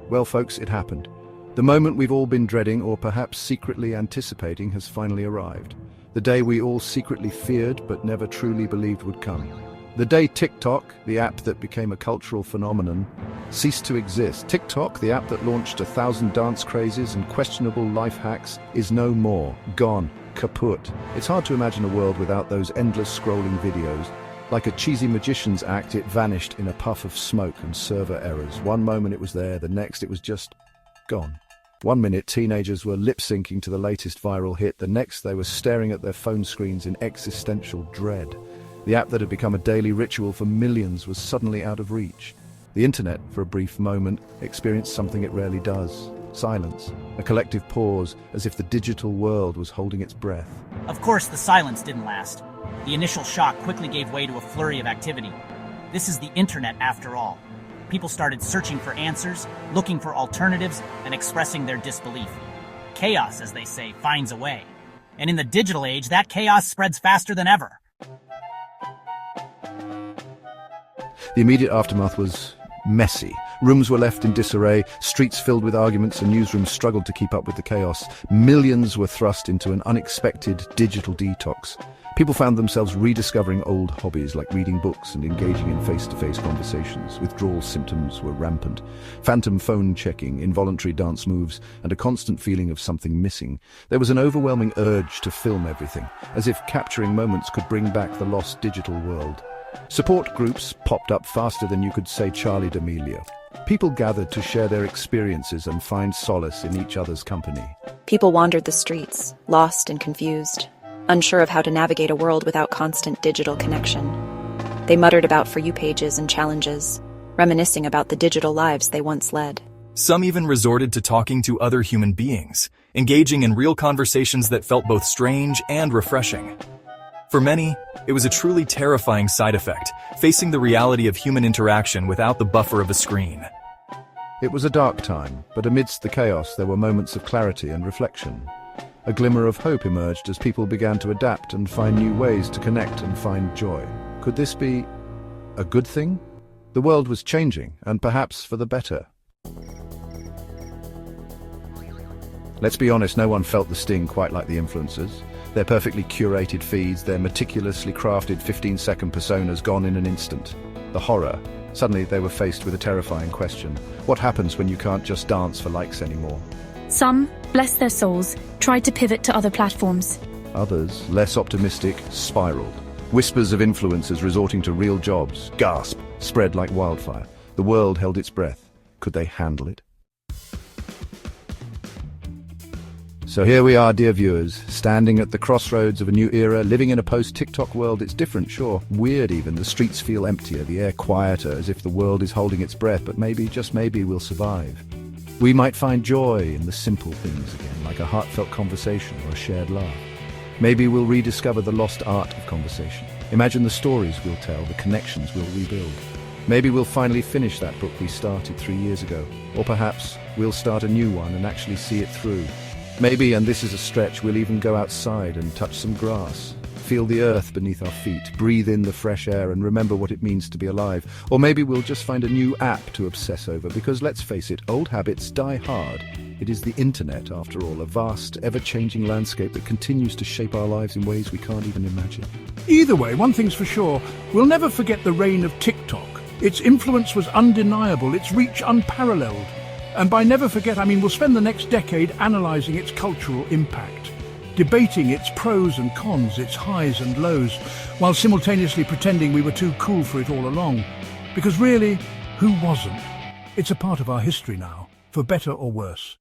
Well, folks, it happened. The moment we've all been dreading, or perhaps secretly anticipating, has finally arrived. The day we all secretly feared but never truly believed would come. The day TikTok, the app that became a cultural phenomenon, ceased to exist. TikTok, the app that launched 1,000 dance crazes and questionable life hacks, is no more. Gone. Kaput. It's hard to imagine a world without those endless scrolling videos. Like a cheesy magician's act, it vanished in a puff of smoke and server errors. One moment it was there, the next it was just gone. One minute teenagers were lip-syncing to the latest viral hit, the next they were staring at their phone screens in existential dread. The app that had become a daily ritual for millions was suddenly out of reach. The internet, for a brief moment, experienced something it rarely does. Silence. A collective pause, as if the digital world was holding its breath. Of course, the silence didn't last. The initial shock quickly gave way to a flurry of activity. This is the internet after all. People started searching for answers, looking for alternatives, and expressing their disbelief. Chaos, as they say, finds a way. And in the digital age, that chaos spreads faster than ever. The immediate aftermath was messy. Rooms were left in disarray, streets filled with arguments, and newsrooms struggled to keep up with the chaos. Millions were thrust into an unexpected digital detox. People found themselves rediscovering old hobbies like reading books and engaging in face-to-face conversations. Withdrawal symptoms were rampant. Phantom phone checking, involuntary dance moves, and a constant feeling of something missing. There was an overwhelming urge to film everything, as if capturing moments could bring back the lost digital world. Support groups popped up faster than you could say Charlie D'Amelio. People gathered to share their experiences and find solace in each other's company. People wandered the streets, lost and confused, unsure of how to navigate a world without constant digital connection. They muttered about For You pages and challenges, reminiscing about the digital lives they once led. Some even resorted to talking to other human beings, engaging in real conversations that felt both strange and refreshing. For many, it was a truly terrifying side effect, facing the reality of human interaction without the buffer of a screen. It was a dark time, but amidst the chaos there were moments of clarity and reflection. A glimmer of hope emerged as people began to adapt and find new ways to connect and find joy. Could this be a good thing? The world was changing, and perhaps for the better. Let's be honest, no one felt the sting quite like the influencers. Their perfectly curated feeds, their meticulously crafted 15-second personas gone in an instant. The horror. Suddenly they were faced with a terrifying question. What happens when you can't just dance for likes anymore? Some, bless their souls, tried to pivot to other platforms. Others, less optimistic, spiraled. Whispers of influencers resorting to real jobs, gasp, spread like wildfire. The world held its breath. Could they handle it? So here we are, dear viewers, standing at the crossroads of a new era, living in a post-TikTok world. It's different, sure, weird even. The streets feel emptier, the air quieter, as if the world is holding its breath, but maybe, just maybe, we'll survive. We might find joy in the simple things again, like a heartfelt conversation or a shared laugh. Maybe we'll rediscover the lost art of conversation. Imagine the stories we'll tell, the connections we'll rebuild. Maybe we'll finally finish that book we started 3 years ago. Or perhaps we'll start a new one and actually see it through. Maybe, and this is a stretch, we'll even go outside and touch some grass, feel the earth beneath our feet, breathe in the fresh air and remember what it means to be alive. Or maybe we'll just find a new app to obsess over, because let's face it, old habits die hard. It is the internet, after all, a vast, ever-changing landscape that continues to shape our lives in ways we can't even imagine. Either way, one thing's for sure, we'll never forget the reign of TikTok. Its influence was undeniable, its reach unparalleled. And by never forget, I mean we'll spend the next decade analysing its cultural impact, debating its pros and cons, its highs and lows, while simultaneously pretending we were too cool for it all along. Because really, who wasn't? It's a part of our history now, for better or worse.